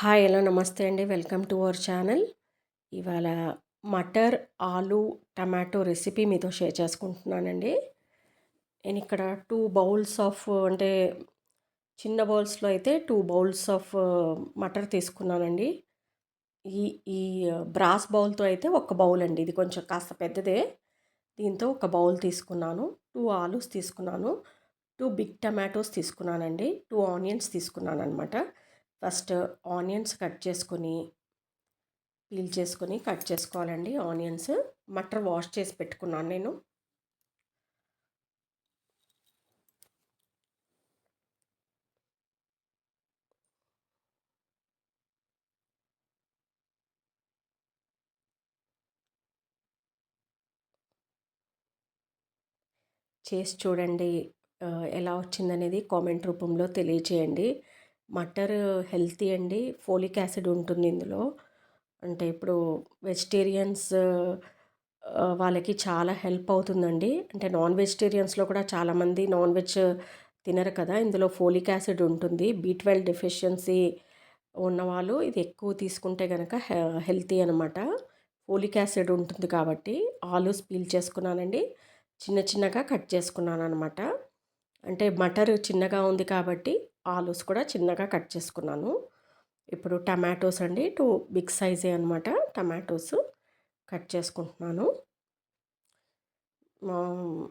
Hi! Hello! నమస్తే అండి. Welcome to our channel. ఇవాళ మటర్, ఆలు, టమాటో రెసిపీ మీతో షేర్ చేసుకుంటున్నానండి. నేనిక్కడ 2 బౌల్స్ ఆఫ్ అంటే చిన్న బౌల్స్‌లో అయితే 2 బౌల్స్ ఆఫ్ మటర్ తీసుకున్నానండి. ఈ ఈ బ్రాస్ బౌల్‌తో అయితే ఒక బౌల్ అండి. ఇది కొంచెం కాస్త పెద్దదే. దీంతో ఒక బౌల్ తీసుకున్నాను. 2 ఆలూస్ తీసుకున్నాను. 2 బిగ్ టమాటోస్ తీసుకున్నానండి. 2 ఆనియన్స్ తీసుకున్నాననమాట. ఫస్ట్ ఆనియన్స్ కట్ చేసుకొని పీల్ చేసుకొని కట్ చేసుకోవాలండి ఆనియన్స్. మటర్ వాష్ చేసి పెట్టుకున్నాను నేను. చేసి చూడండి. ఎలా వచ్చిందనేది కామెంట్ రూపంలో తెలియచేయండి. మటర్ హెల్తీ అండి. ఫోలిక్ యాసిడ్ ఉంటుంది ఇందులో. అంటే ఇప్పుడు వెజిటేరియన్స్ వాళ్ళకి చాలా హెల్ప్ అవుతుందండి. అంటే నాన్ వెజిటేరియన్స్‌లో కూడా చాలామంది నాన్ వెజ్ తినరు కదా! ఇందులో ఫోలిక్ యాసిడ్ ఉంటుంది. బి12 డెఫిషియన్సీ ఉన్నవాళ్ళు ఇది ఎక్కువ తీసుకుంటే గనక హెల్తీ అనమాట. ఫోలిక్ యాసిడ్ ఉంటుంది కాబట్టి ఆలూస్ పీల్ చేసుకున్నానండి. చిన్న చిన్నగా కట్ చేసుకున్నాననమాట. అంటే మటర్ చిన్నగా ఉంది కాబట్టి ఆలూస్ కూడా చిన్నగా కట్ చేసుకున్నాను. ఇప్పుడు టమాటోస్ అండి 2 బిగ్ సైజే అనమాట టమాటోస్ కట్ చేసుకుంటున్నాను. ఆహ్,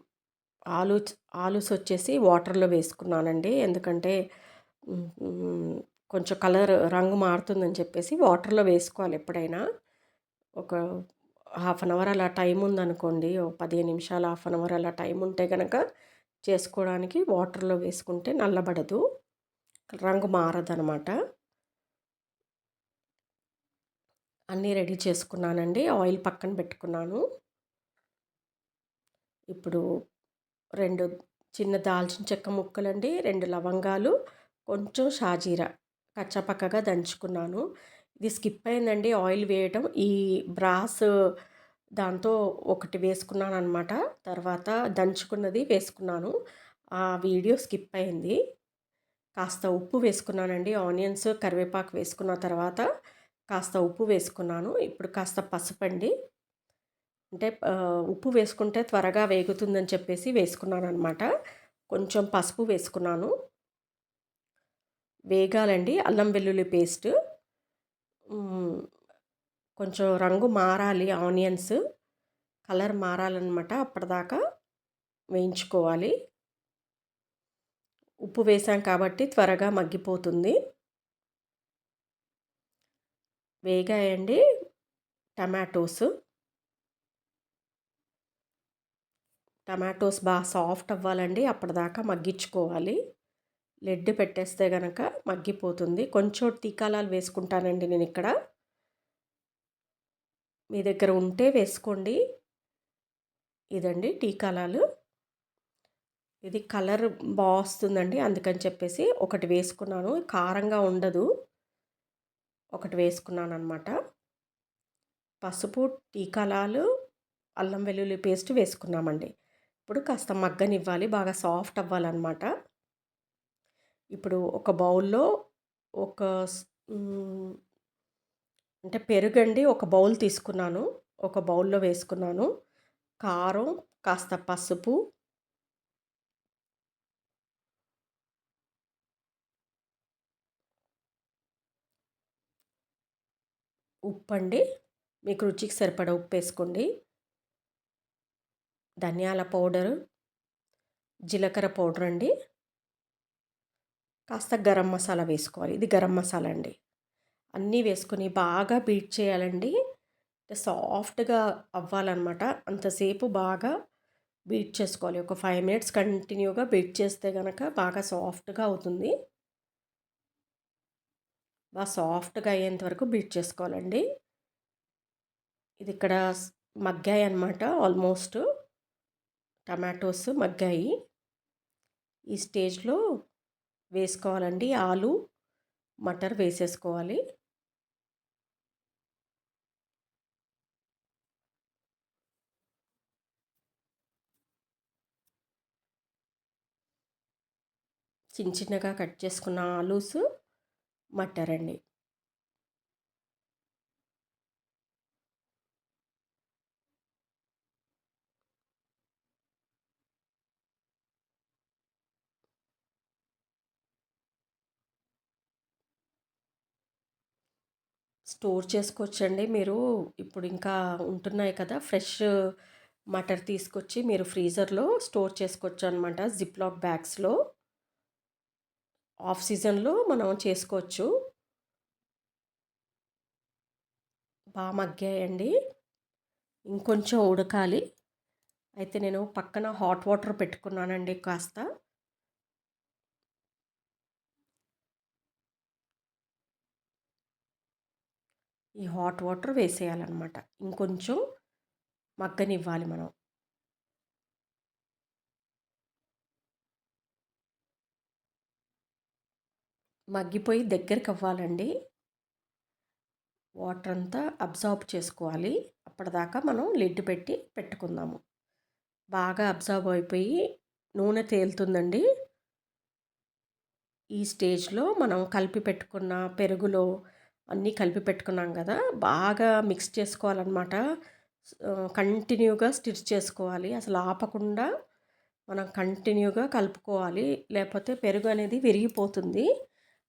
ఆలు ఆలూస్ వచ్చేసి వాటర్‌లో వేసుకున్నానండి. ఎందుకంటే హ్మ్, హ్మ్, కొంచెం రంగు మారుతుందని చెప్పేసి వాటర్‌లో వేసుకోవాలి ఎప్పుడైనా. ఒక హాఫ్ అన్ అవర్ అలా టైం ఉందనుకోండి. ఓ 15 నిమిషాలు, హాఫ్ అన్ అవర్ అలా టైం ఉంటే గనక చేసుకోవడానికి వాటర్‌లో వేసుకుంటే నల్లబడదు. రంగు మారదనమాట. అన్నీ రెడీ చేసుకున్నానండి. ఆయిల్ పక్కన పెట్టుకున్నాను. ఇప్పుడు 2 చిన్న దాల్చిన చెక్క ముక్కలండి, 2 లవంగాలు, కొంచెం షాజీరా కచ్చాపక్కగా దంచుకున్నాను. ఇది స్కిప్ అయిందండి ఆయిల్ వేయటం. ఈ బ్రాస్ దాంతో ఒకటి వేసుకున్నాననమాట. తర్వాత దంచుకున్నది వేసుకున్నాను. ఆ వీడియో స్కిప్ అయింది. కాస్త ఉప్పు వేసుకున్నానండి. ఆనియన్స్, కరివేపాకు వేసుకున్న తర్వాత కాస్త ఉప్పు వేసుకున్నాను. ఇప్పుడు కాస్త పసుపండి. అంటే ఉప్పు వేసుకుంటే త్వరగా వేగుతుందని చెప్పేసి వేసుకున్నాననమాట. కొంచెం పసుపు వేసుకున్నాను. వేగాలండి. అల్లం వెల్లుల్లి పేస్ట్. హ్మ్. కొంచెం రంగు మారాలి ఆనియన్స్. కలర్ మారాలనమాట. అప్పటిదాకా వేయించుకోవాలి. ఉప్పు వేసాం కాబట్టి త్వరగా మగ్గిపోతుంది. వేగాయండి టమాటోస్. టమాటోస్ బాగా సాఫ్ట్ అవ్వాలండి. అప్పటిదాకా మగ్గించుకోవాలి. లెడ్ పెట్టేస్తే గనక మగ్గిపోతుంది. కొంచెం టీ కలాలు వేసుకుంటానండి నేనిక్కడ. మీ దగ్గర ఉంటే వేసుకోండి. ఇదండి టీ కలాలు. ఇది కలర్ వస్తుందండి. అందుకని చెప్పేసి ఒకటి వేసుకున్నాను. కారంగా ఉండదు. ఒకటి వేసుకున్నాననమాట. పసుపు, టీ కలాలు, అల్లం వెల్లుల్లి పేస్ట్ వేసుకున్నామండి. ఇప్పుడు కాస్త మగ్గనివ్వాలి. బాగా సాఫ్ట్ అవ్వాలనమాట. ఇప్పుడు ఒక బౌల్‌లో ఒక స్ హ్మ్. అంటే పెరుగండి ఒక బౌల్ తీసుకున్నాను. ఒక బౌల్‌లో వేసుకున్నాను. కారం, కాస్త పసుపు, ఉప్పండి. మీకు రుచికి సరిపడా ఉప్పేసుకోండి. ధనియాల పౌడరు, జీలకర్ర పౌడరండి. కాస్త గరం మసాలా వేసుకోవాలి. ఇది గరం మసాలా అండి. అన్నీ వేసుకొని బాగా బీట్ చేయాలండి. సాఫ్ట్‌గా అవ్వాలనమాట. అంతసేపు బాగా బీట్ చేసుకోవాలి. ఒక 5 మినిట్స్ కంటిన్యూగా బీట్ చేస్తే గనక బాగా సాఫ్ట్‌గా అవుతుంది. సాఫ్ట్‌గా అయ్యేంత వరకు బీట్ చేసుకోవాలండి. ఇది ఇక్కడ మగ్గాయన్నమాట ఆల్మోస్ట్. టమాటోస్ మగ్గాయి. ఈ స్టేజ్‌లో వేసుకోవాలండి ఆలు, మటర్ వేసేసుకోవాలి. చిన్న చిన్నగా కట్ చేసుకున్న ఆలూస్, మటర్ అండి. స్టోర్ చేసుకోవచ్చండి. మీరు ఇప్పుడు ఇంకా ఉంటున్నాయి కదా! ఫ్రెష్ మటర్ తీసుకొచ్చి మీరు ఫ్రీజర్‌లో స్టోర్ చేసుకోవచ్చు అనమాట. జిప్‌లాక్ బ్యాగ్స్‌లో. ఆఫ్ సీజన్‌లో మనం చేసుకోవచ్చు. మగ్గాయండి. ఇంకొంచెం ఉడకాలి. అయితే నేను పక్కన హాట్ వాటర్ పెట్టుకున్నానండి కాస్త. ఈ హాట్ వాటర్ వేసేయాలనమాట. ఇంకొంచెం మగ్గనివ్వాలి మనం. మగ్గిపోయి దగ్గరికవ్వాలండి. వాటర్ అంతా అబ్జార్బ్ చేసుకోవాలి. అప్పటిదాకా మనం లిడ్ పెట్టి పెట్టుకుందాము. బాగా అబ్జార్బ్ అయిపోయి నూనె తేలుతుందండి. ఈ స్టేజ్‌లో మనం కలిపి పెట్టుకున్న పెరుగులో అన్నీ కలిపి పెట్టుకున్నాం కదా! బాగా మిక్స్ చేసుకోవాలన్నమాట. కంటిన్యూగా స్టిర్ చేసుకోవాలి. అసలు ఆపకుండా మనం కంటిన్యూగా కలుపుకోవాలి. లేకపోతే పెరుగు అనేది విరిగిపోతుంది.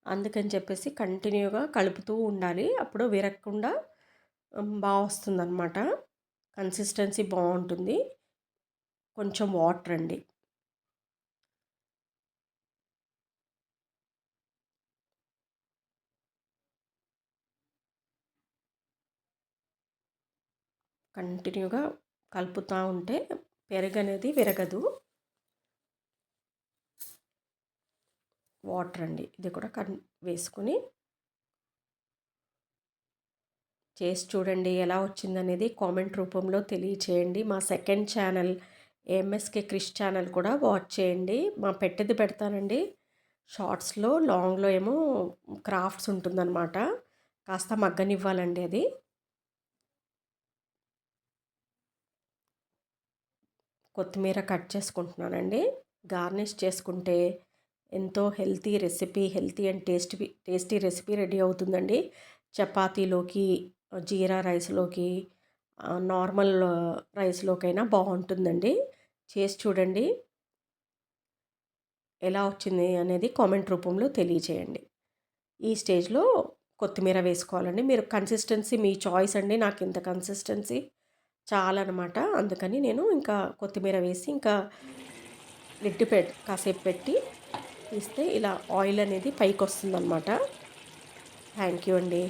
అందుకని చెప్పేసి కంటిన్యూగా కలుపుతూ ఉండాలి. అప్పుడు విరగకుండా వస్తుందన్నమాట. కన్సిస్టెన్సీ బావుంటుంది. కొంచెం వాటర్ అండి. కంటిన్యూగా కలుపుతూ ఉంటే పెరుగనేది విరగదు. వాటర్ అండి. ఇది కూడా వేసుకొని చేసి చూడండి. ఎలా వచ్చిందనేది కామెంట్ రూపంలో తెలియచేయండి. మా సెకండ్ ఛానల్ ఏఎంఎస్కే క్రిష్ ఛానల్ కూడా వాచ్ చేయండి. పెట్టేది పెడతానండి. షార్ట్స్‌లో, లాంగ్‌లో ఏమో క్రాఫ్ట్స్ ఉంటుందన్నమాట. కాస్త మగ్గనివ్వాలండి అది. కొత్తిమీర కట్ చేసుకుంటున్నానండి. గార్నిష్ చేసుకుంటే ఎంతో healthy and tasty recipe ready అవుతుందండి. చపాతీలోకి, జీరా రైస్‌లోకి, నార్మల్ రైస్‌లోకైనా బాగుంటుందండి. చేసి చూడండి. ఎలా వచ్చింది అనేది కామెంట్ రూపంలో తెలియచేయండి. ఈ స్టేజ్‌లో కొత్తిమీర వేసుకోవాలండి. మీరు కన్సిస్టెన్సీ మీ చాయిస్ అండి. నాకు ఇంత కన్సిస్టెన్సీ చాలనమాట. అందుకని నేను ఇంకా కొత్తిమీర వేసి ఇంకా లిడ్ కాసేపు పెట్టి తీస్తే ఇలా ఆయిల్ అనేది పైకొస్తుందనమాట. థ్యాంక్ యూ అండి.